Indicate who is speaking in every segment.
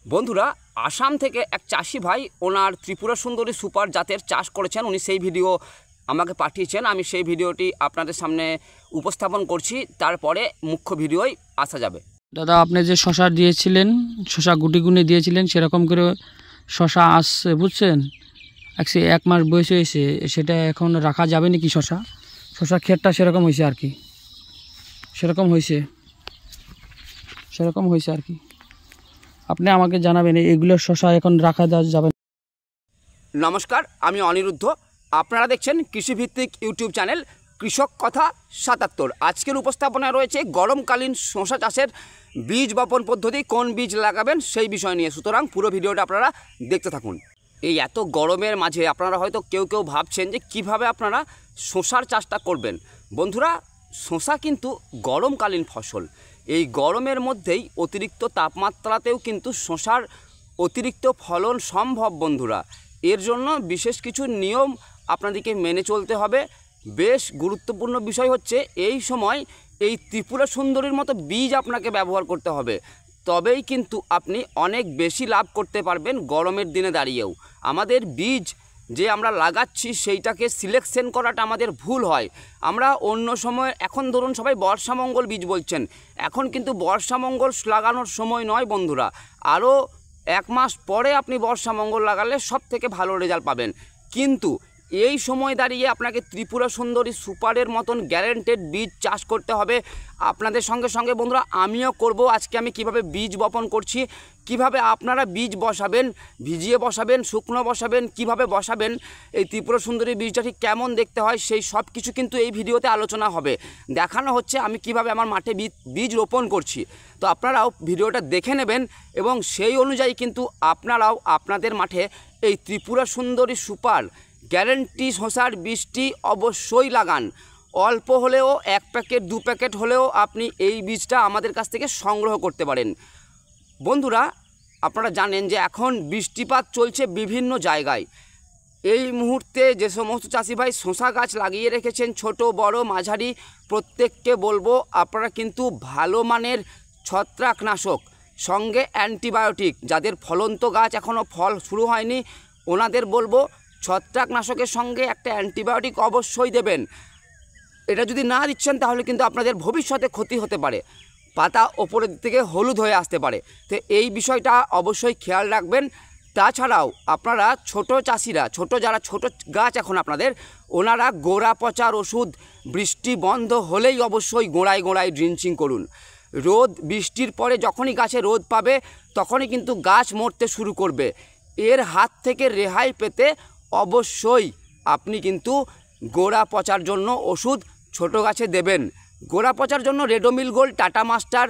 Speaker 1: বন্ধুরা, আসাম থেকে এক চাষি ভাই ওনার ত্রিপুরা সুন্দরী সুপার জাতের চাষ করেছেন। উনি সেই ভিডিও আমাকে পাঠিয়েছেন। আমি সেই ভিডিওটি আপনাদের সামনে উপস্থাপন করছি, তারপরে মুখ্য ভিডিওই আসা যাবে।
Speaker 2: দাদা, আপনি যে শশা দিয়েছিলেন, শশা গুটি গুনে দিয়েছিলেন, সেরকম করে শশা আসছে, বুঝছেন? এক মাস বয়স হয়েছে, সেটা এখন রাখা যাবে নাকি? শশা ক্ষেতটা সেরকম হয়েছে আর কি, সেরকম হয়েছে আর কি। আপনি আমাকে জানাবেন এগুলো শশা এখন রাখা যাবে?
Speaker 1: নমস্কার, আমি অনিরুদ্ধ। আপনারা দেখছেন কৃষিভিত্তিক ইউটিউব চ্যানেল কৃষক কথা ৭৭। আজকের উপস্থাপনায় রয়েছে গরমকালীন শশা চাষের বীজ বপন পদ্ধতি, কোন বীজ লাগাবেন সেই বিষয় নিয়ে। সুতরাং পুরো ভিডিওটা আপনারা দেখতে থাকুন। এই এত গরমের মাঝে আপনারা হয়তো কেউ ভাবছেন যে কিভাবে আপনারা শশার চাষটা করবেন। বন্ধুরা, শশা কিন্তু গরমকালীন ফসল। এই গরমের মধ্যেই অতিরিক্ত তাপমাত্রাতেও কিন্তু শশার অতিরিক্ত ফলন সম্ভব। বন্ধুরা, এর জন্য বিশেষ কিছু নিয়ম আপনাদেরকে মেনে চলতে হবে। বেশ গুরুত্বপূর্ণ বিষয় হচ্ছে এই সময় এই ত্রিপুরা সুন্দরীর মতো বীজ আপনাকে ব্যবহার করতে হবে, তবেই কিন্তু আপনি অনেক বেশি লাভ করতে পারবেন গরমের দিনে দাঁড়িয়েও। আমাদের বীজ যে আমরা লাগাচ্ছি সেইটাকে সিলেকশন করাটা আমাদের ভুল হয়। আমরা অন্য সময়, এখন ধরুন সবাই বর্ষামঙ্গল বীজ বলছেন, এখন কিন্তু বর্ষামঙ্গল লাগানোর সময় নয় বন্ধুরা। আরও এক মাস পরে আপনি বর্ষামঙ্গল লাগালে সব থেকে ভালো রেজাল্ট পাবেন। কিন্তু এই সময় দাঁড়িয়ে আপনাকে ত্রিপুরা সুন্দরী সুপারের মতন গ্যারেন্টেড বীজ চাষ করতে হবে। আপনাদের সঙ্গে সঙ্গে বন্ধুরা আমিও করব। আজকে আমি কিভাবে বীজ বপন করছি, কিভাবে আপনারা বীজ বসাবেন, ভিজিয়ে বসাবেন, শুকনো বসাবেন, কিভাবে বসাবেন, এই ত্রিপুরা সুন্দরী বীজটা ঠিক কেমন দেখতে হয়, সেই সব কিছু কিন্তু এই ভিডিওতে আলোচনা হবে। দেখানো হচ্ছে আমি কিভাবে আমার মাঠে বীজ রোপণ করছি। তো আপনারাও ভিডিওটা দেখে নেবেন এবং সেই অনুযায়ী কিন্তু আপনারাও আপনাদের মাঠে এই ত্রিপুরা সুন্দরী সুপার গ্যারেন্টি শশার বীজটি অবশ্যই লাগান। অল্প হলেও 1 প্যাকেট 2 প্যাকেট হলেও আপনি এই বীজটা আমাদের কাছ থেকে সংগ্রহ করতে পারেন। বন্ধুরা, আপনারা জানেন যে এখন বৃষ্টিপাত চলছে বিভিন্ন জায়গায়। এই মুহূর্তে যে সমস্ত চাষি ভাই শশা গাছ লাগিয়ে রেখেছেন, ছোট বড় মাঝারি, প্রত্যেককে বলবো আপনারা কিন্তু ভালো মানের ছত্রাকনাশক সঙ্গে অ্যান্টিবায়োটিক, যাদের ফলন্ত গাছ এখনও ফল শুরু হয়নি ওনাদের বলবো ছত্রাকনাশকের সঙ্গে একটা অ্যান্টিবায়োটিক অবশ্যই দেবেন। এটা যদি না দিচ্ছেন তাহলে কিন্তু আপনাদের ভবিষ্যতে ক্ষতি হতে পারে, পাতা ওপরের থেকে হলুদ হয়ে আসতে পারে। তো এই বিষয়টা অবশ্যই খেয়াল রাখবেন। তাছাড়াও আপনারা ছোট চাষিরা, যারা ছোট গাছ এখন আপনাদের, ওনারা গোড়া পচার ওষুধ বৃষ্টি বন্ধ হলেই অবশ্যই গোড়ায় ড্রিঞ্চিং করুন। বৃষ্টির পরে যখনই গাছে রোদ পাবে তখনই কিন্তু গাছ মরতে শুরু করবে। এর হাত থেকে রেহাই পেতে অবশ্যই আপনি কিন্তু গোড়া পচার জন্য ওষুধ ছোট গাছে দেবেন। গোড়া পচার জন্য রেডোমিল গোল্ড, টাটা মাস্টার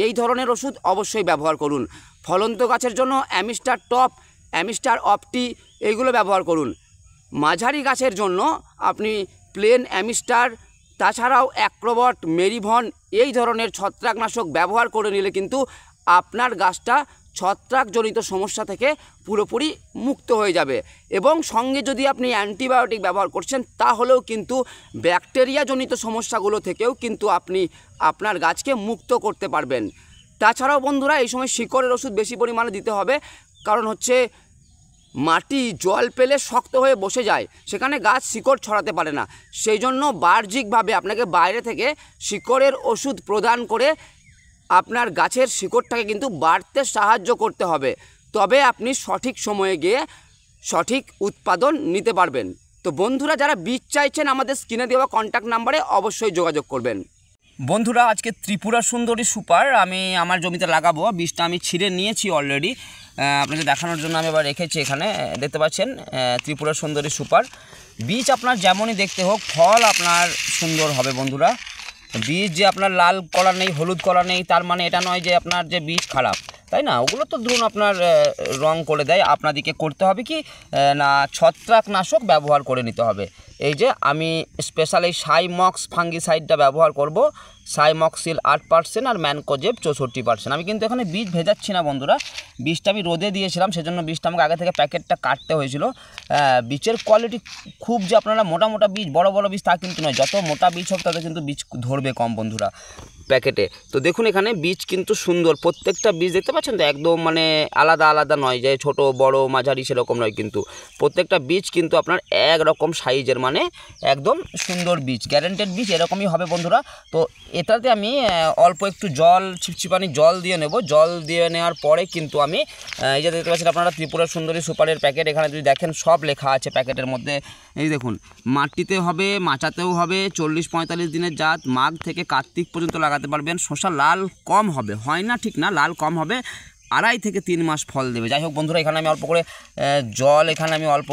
Speaker 1: এই ধরনের ওষুধ অবশ্যই ব্যবহার করুন। ফলন্ত গাছের জন্য অ্যামিস্টার টপ, অ্যামিস্টার অপটি এইগুলো ব্যবহার করুন। মাঝারি গাছের জন্য আপনি প্লেন অ্যামিস্টার, তাছাড়াও অ্যাক্রোবট, মেরিভন এই ধরনের ছত্রাকনাশক ব্যবহার করে নিলে কিন্তু আপনার গাছটা ছত্রাকজনিত সমস্যা থেকে পুরোপুরি মুক্ত হয়ে যাবে। এবং সঙ্গে যদি আপনি অ্যান্টিবায়োটিক ব্যবহার করছেন তাহলেও কিন্তু ব্যাকটেরিয়াজনিত সমস্যাগুলো থেকেও কিন্তু আপনি আপনার গাছকে মুক্ত করতে পারবেন। তাছাড়াও বন্ধুরা, এই সময় শিকড়ের ওষুধ বেশি পরিমাণে দিতে হবে, কারণ হচ্ছে মাটি জল পেলে শক্ত হয়ে বসে যায়, সেখানে গাছ শিকড় ছড়াতে পারে না। সেই জন্য বাহ্যিকভাবে আপনাকে বাইরে থেকে শিকড়ের ওষুধ প্রদান করে আপনার গাছের শিকড়টাকে কিন্তু বাড়তে সাহায্য করতে হবে, তবে আপনি সঠিক সময়ে গিয়ে সঠিক উৎপাদন নিতে পারবেন। তো বন্ধুরা, যারা বীজ চাইছেন আমাদের স্ক্রিনে দেওয়া কন্ট্যাক্ট নাম্বারে অবশ্যই যোগাযোগ করবেন। বন্ধুরা, আজকে ত্রিপুরা সুন্দরী সুপার আমি আমার জমিতে লাগাবো। বীজটা আমি ছিঁড়ে নিয়েছি অলরেডি, আপনাদের দেখানোর জন্য আমি এবার রেখেছি। এখানে দেখতে পাচ্ছেন ত্রিপুরা সুন্দরী সুপার বীজ। আপনার যেমনই দেখতে হোক, ফল আপনার সুন্দর হবে। বন্ধুরা, বীজ যে আপনার লাল কলা নেই, হলুদ কলা নেই, তার মানে এটা নয় যে আপনার যে বীজ খারাপ, তাই না? ওগুলো তো ধরুন আপনার রং করে দেয়। আপনাদেরকে করতে হবে কি না, ছত্রাকনাশক ব্যবহার করে নিতে হবে। এই যে আমি স্পেশাল এই সাইমক্স ফাঙ্গিসাইডটা ব্যবহার করব, সাইমক্সিল 8% আর ম্যানকোজেব 64%। আমি কিন্তু এখানে বীজ ভেজাচ্ছি না বন্ধুরা, বীজটা আমি রোদে দিয়েছিলাম, সেজন্য বীজটা আমাকে আগে থেকে প্যাকেটটা কাটতে হয়েছিল। বীজের কোয়ালিটি খুব যে আপনারা মোটা মোটা বীজ বড় বড় বীজ তা কিন্তু নয়, যত মোটা বীজ হোক তাতে কিন্তু বীজ ধরবে কম বন্ধুরা প্যাকেটে। তো দেখুন এখানে বীজ কিন্তু সুন্দর, প্রত্যেকটা বীজ দেখতে পাচ্ছেন তো একদম মানে আলাদা আলাদা নয়, যে ছোট বড় মাঝারি সেরকম নয়, কিন্তু প্রত্যেকটা বীজ কিন্তু আপনার একরকম সাইজের, মানে একদম সুন্দর বীজ, গ্যারান্টেড বীজ এরকমই হবে বন্ধুরা। তো এটাতে আমি অল্প একটু জল, চিপচিপানি জল দিয়ে নেব। জল দিয়ে নেওয়ার পরে কিন্তু আমি এই যে দেখতে পাচ্ছেন আপনারা ত্রিপুরা সুন্দরী সুপারের প্যাকেট, এখানে যদি দেখেন সব লেখা আছে প্যাকেটের মধ্যে। এই দেখুন মাটিতে হবে, মাচাতেও হবে, 40-45 দিনের জাত, মাঘ থেকে কার্তিক পর্যন্ত লাগাতে পারবেন। শসা লাল কম হবে, হয় না ঠিক না, লাল কম হবে, 2.5 থেকে 3 মাস ফল দেবে। যাই হোক বন্ধুরা, এখানে আমি অল্প করে জল এখানে আমি অল্প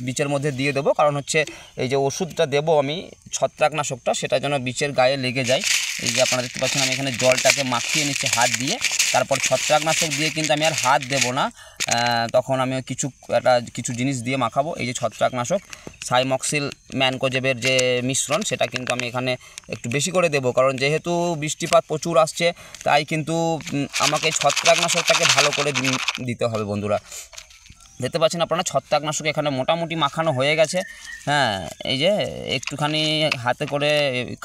Speaker 1: বীজের মধ্যে দিয়ে দেবো, কারণ হচ্ছে এই যে ওষুধটা দেবো আমি ছত্রাকনাশকটা, সেটা যেন বীজের গায়ে লেগে যায়। এই যে আপনারা দেখতে পাচ্ছেন আমি এখানে জলটাকে মাখিয়ে নিচ্ছি হাত দিয়ে, তারপর ছত্রাকনাশক দিয়ে কিন্তু আমি আর হাত দেবো না, তখন আমি কিছু জিনিস দিয়ে মাখাবো। এই যে ছত্রাকনাশক সাইমক্সিল ম্যানকোজেবের যে মিশ্রণ, সেটা কিন্তু আমি এখানে একটু বেশি করে দেবো, কারণ যেহেতু বৃষ্টিপাত প্রচুর আসছে, তাই কিন্তু আমাকে ছত্রাকনাশকটাকে ভালো করে দিতে হবে বন্ধুরা। দেখতে পাচ্ছেন আপনারা ছত্রাকনাশক এখানে মোটামুটি মাখানো হয়ে গেছে। হ্যাঁ, এই যে একটুখানি হাতে করে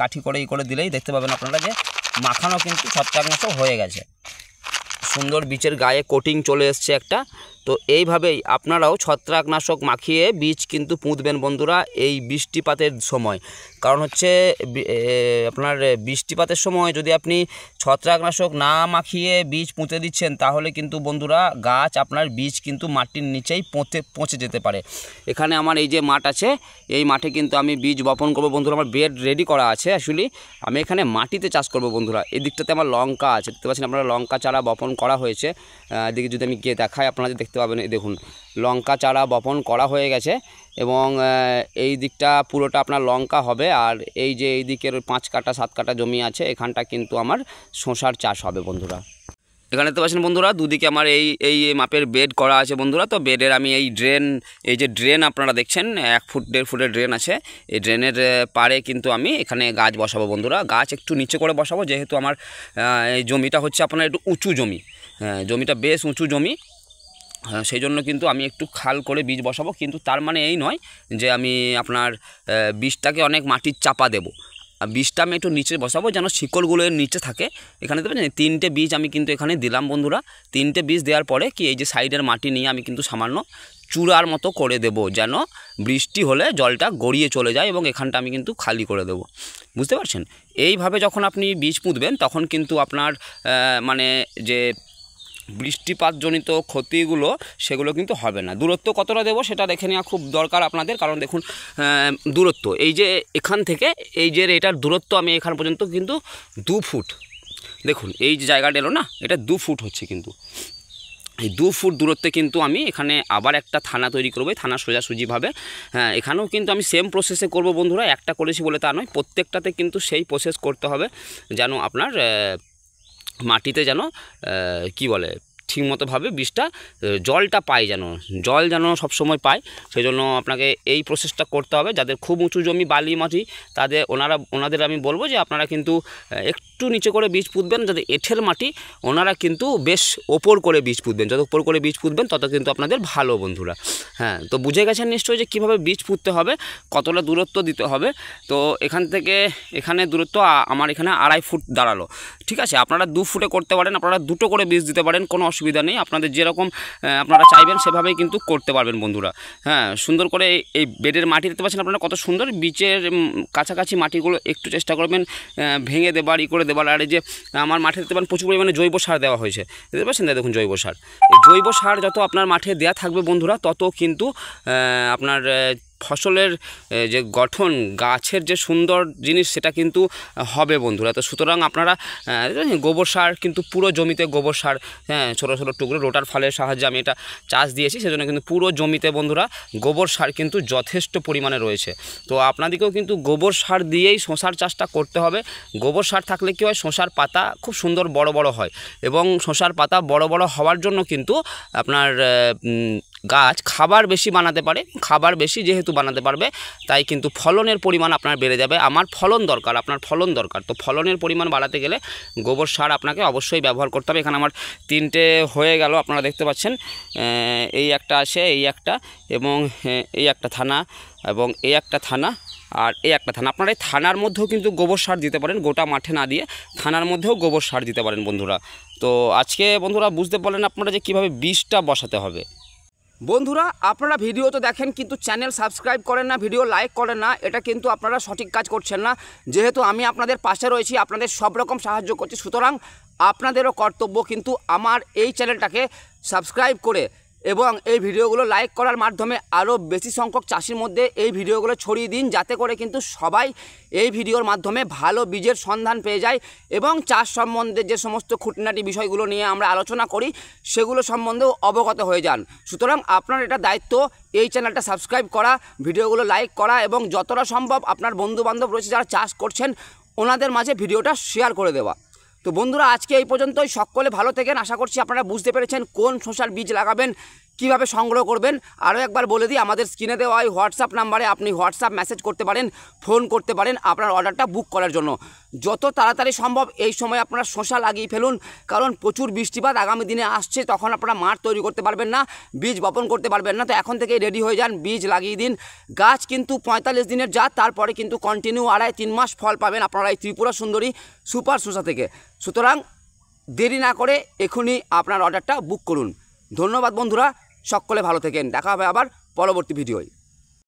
Speaker 1: কাঠি করে করে দিলেই দেখতে পাবেন আপনারা যে মাখানো কিন্তু ছত্রাকনাশক হয়ে গেছে, সুন্দর বীজের গায়ে কোটিং চলে এসছে একটা। তো এইভাবেই আপনারাও ছত্রাকনাশক মাখিয়ে বীজ কিন্তু পুঁতবেন বন্ধুরা এই বৃষ্টিপাতের সময়। কারণ হচ্ছে আপনার বৃষ্টিপাতের সময় যদি আপনি ছত্রাকনাশক না মাখিয়ে বীজ পুঁতে দিচ্ছেন, তাহলে কিন্তু বন্ধুরা গাছ আপনার বীজ কিন্তু মাটির নিচেই পচে যেতে পারে। এখানে আমার এই যে মাঠ আছে, এই মাঠে কিন্তু আমি বীজ বপন করবো বন্ধুরা। আমার বেড রেডি করা আছে, অ্যাকচুয়ালি আমি এখানে মাটিতে চাষ করবো বন্ধুরা। এই দিকটাতে আমার লঙ্কা আছে, দেখতে পাচ্ছেন আপনারা লঙ্কা চারা বপন করা হয়েছে। এদিকে যদি আমি গিয়ে দেখাই আপনারা দেখতে পাবেন, এই দেখুন লঙ্কা চারা বপন করা হয়ে গেছে, এবং এই দিকটা পুরোটা আপনার লঙ্কা হবে। আর এই যে এই দিকের 5 কাঠা 7 কাঠা জমি আছে, এখানটা কিন্তু আমার শসার চাষ হবে বন্ধুরা। এখানে দেখতে পাচ্ছেন বন্ধুরা দুদিকে আমার এই মাপের বেড করা আছে বন্ধুরা। তো বেডের আমি এই যে ড্রেন আপনারা দেখছেন 1 ফুট 1.5 ফুটের ড্রেন আছে, এই ড্রেনের পাড়ে কিন্তু আমি এখানে গাছ বসাবো বন্ধুরা। গাছ একটু নিচে করে বসাবো, যেহেতু আমার এই জমিটা হচ্ছে আপনার একটু উঁচু জমি, জমিটা বেশ উঁচু জমি, সেই জন্য কিন্তু আমি একটু খাল করে বীজ বসাবো। কিন্তু তার মানে এই নয় যে আমি আপনার বীজটাকে অনেক মাটির চাপা দেবো, বীজটা আমি একটু নিচে বসাবো যেন শিকড়গুলো এর নিচে থাকে। এখানে দেবেন 3টে বীজ আমি কিন্তু এখানে দিলাম বন্ধুরা। 3টে বীজ দেওয়ার পরে কি এই যে সাইডের মাটি নিয়ে আমি কিন্তু সামান্য চূড়ার মতো করে দেব, যেন বৃষ্টি হলে জলটা গড়িয়ে চলে যায়, এবং এখানটা আমি কিন্তু খালি করে দেব, বুঝতে পারছেন। এইভাবে যখন আপনি বীজ পুঁতবেন তখন কিন্তু আপনার মানে যে বৃষ্টিপাতজনিত ক্ষতিগুলো সেগুলো কিন্তু হবে না। দূরত্ব কতটা দেবো সেটা দেখে নেওয়া খুব দরকার আপনাদের, কারণ দেখুন দূরত্ব এই যে এখান থেকে এই যে এটার দূরত্ব আমি এখান পর্যন্ত কিন্তু 2 ফুট, দেখুন এই যে জায়গাটা এলো না, এটা 2 ফুট হচ্ছে, কিন্তু এই 2 ফুট দূরত্বে কিন্তু আমি এখানে আবার একটা থানা তৈরি করবো, থানা সোজাসুজিভাবে। হ্যাঁ, এখানেও কিন্তু আমি সেম প্রসেসে করব বন্ধুরা, একটা করেছি বলে তা নয়, প্রত্যেকটাতে কিন্তু সেই প্রসেস করতে হবে, যেন আপনার মাটিতে যেন কি বলে ঠিকমতোভাবে বীজটা জলটা পায়, জল যেন সবসময় পায়। সেই জন্য আপনাকে এই প্রসেসটা করতে হবে। যাদের খুব উঁচু জমি বালি মাটি, ওনাদের আমি বলবো যে আপনারা কিন্তু একটু নিচে করে বীজ পুঁতবেন। যাদের এঁঠেল মাটি ওনারা কিন্তু বেশ ওপর করে বীজ পুঁতবেন, যত ওপর করে বীজ পুঁতবেন তত কিন্তু আপনাদের ভালো বন্ধুরা। হ্যাঁ, তো বুঝে গেছেন নিশ্চয়ই যে কীভাবে বীজ পুঁততে হবে, কতটা দূরত্ব দিতে হবে। তো এখান থেকে এখানে দূরত্ব আমার এখানে 2.5 ফুট দাঁড়ালো, ঠিক আছে। আপনারা 2 ফুটে করতে পারেন, আপনারা 2টো করে বীজ দিতে পারেন, কোনো অসুবিধা নেই। আপনাদের যেরকম আপনারা চাইবেন সেভাবেই কিন্তু করতে পারবেন বন্ধুরা। হ্যাঁ, সুন্দর করে এই বেডের মাটি দেখতে পাচ্ছেন আপনারা কত সুন্দর, বীজের কাছাকাছি মাটিগুলো একটু চেষ্টা করবেন ভেঙে দেবার করে দেবার। আর এই যে আমার মাঠে দেখতে পারেন প্রচুর পরিমাণে জৈব সার দেওয়া হয়েছে, দেখতে পাচ্ছেন, দেখুন জৈব সার। এই জৈব সার যত আপনার মাঠে দেওয়া থাকবে বন্ধুরা, তত কিন্তু আপনার ফসলের যে গঠন, গাছের যে সুন্দর জিনিস সেটা কিন্তু হবে বন্ধুরা। তো সুতরাং আপনারা গোবর সার কিন্তু পুরো জমিতে গোবর সার, হ্যাঁ, ছোটো ছোটো টুকরো রোটার ফলের সাহায্যে আমি এটা চাষ দিয়েছি, সেজন্য কিন্তু পুরো জমিতে বন্ধুরা গোবর সার কিন্তু যথেষ্ট পরিমাণে রয়েছে। তো আপনাদেরকেও কিন্তু গোবর সার দিয়েই শসার চাষটা করতে হবে। গোবর সার থাকলে কী হয়, শসার পাতা খুব সুন্দর বড় বড় হয়, এবং শসার পাতা বড় বড় হওয়ার জন্য কিন্তু আপনার গাছ খাবার বেশি বানাতে পারে, খাবার বেশি যেহেতু বানাতে পারবে তাই কিন্তু ফলনের পরিমাণ আপনার বেড়ে যাবে। আমার ফলন দরকার, আপনার ফলন দরকার, তো ফলনের পরিমাণ বাড়াতে গেলে গোবর সার আপনাকে অবশ্যই ব্যবহার করতে হবে। এখানে আমার 3টে হয়ে গেল, আপনারা দেখতে পাচ্ছেন, এই একটা আসে, এই একটা, এবং এই একটা থানা, এবং এই একটা থানা, আর এই একটা থানা। আপনারা এই থানার মধ্যেও কিন্তু গোবর সার দিতে পারেন, গোটা মাঠে না দিয়ে থানার মধ্যেও গোবর সার দিতে পারেন বন্ধুরা। তো আজকে বন্ধুরা বুঝতে পারলেন আপনারা যে কীভাবে বীজটা বসাতে হবে। বন্ধুরা আপনারা ভিডিও তো দেখেন কিন্তু চ্যানেল সাবস্ক্রাইব করেন না, ভিডিও লাইক করেন না, এটা কিন্তু আপনারা সঠিক কাজ করছেন না। যেহেতু আমি আপনাদের পাশে রয়েছি, আপনাদের সব রকম সাহায্য করছি, সুতরাং আপনাদেরও কর্তব্য কিন্তু আমার এই চ্যানেলটাকে সাবস্ক্রাইব করে এবং এই ভিডিওগুলো লাইক করার মাধ্যমে আরও বেশি সংখ্যক চাষির মধ্যে এই ভিডিওগুলো ছড়িয়ে দিন, যাতে করে কিন্তু সবাই এই ভিডিওর মাধ্যমে ভালো বীজের সন্ধান পেয়ে যায় এবং চাষ সম্বন্ধে যে সমস্ত খুঁটিনাটি বিষয়গুলো নিয়ে আমরা আলোচনা করি সেগুলো সম্বন্ধেও অবগত হয়ে যান। সুতরাং আপনার এটা দায়িত্ব এই চ্যানেলটা সাবস্ক্রাইব করা, ভিডিওগুলো লাইক করা এবং যতটা সম্ভব আপনার বন্ধুবান্ধব রয়েছে যারা চাষ করছেন ওনাদের মাঝে ভিডিওটা শেয়ার করে দেওয়া। তো বন্ধুরা আজকে এই পর্যন্তই, সকলে ভালো থাকেন। আশা করছি আপনারা বুঝতে পেরেছেন কোন শসার বীজ লাগাবেন, কিভাবে সংগ্রহ করবেন। আরও একবার বলে দিই, আমাদের স্ক্রিনে দেওয়া এই হোয়াটসঅ্যাপ নাম্বারে আপনি হোয়াটসঅ্যাপ মেসেজ করতে পারেন, ফোন করতে পারেন আপনার অর্ডারটা বুক করার জন্য। যত তাড়াতাড়ি সম্ভব এই সময় আপনারা শসা লাগিয়ে ফেলুন, কারণ প্রচুর বৃষ্টিপাত আগামী দিনে আসছে, তখন আপনারা মাঠ তৈরি করতে পারবেন না, বীজ বপন করতে পারবেন না। তো এখন থেকেই রেডি হয়ে যান, বীজ লাগিয়ে দিন। গাছ কিন্তু 45 দিনের জাত, তারপরে কিন্তু কন্টিনিউ 2.5-3 মাস ফল পাবেন আপনারা এই ত্রিপুরা সুন্দরী সুপার শসা থেকে। সুতরাং দেরি না করে এখনই আপনার অর্ডারটা বুক করুন। ধন্যবাদ বন্ধুরা, সকলে ভালো থাকেন, দেখা হবে আবার পরবর্তী ভিডিওয়।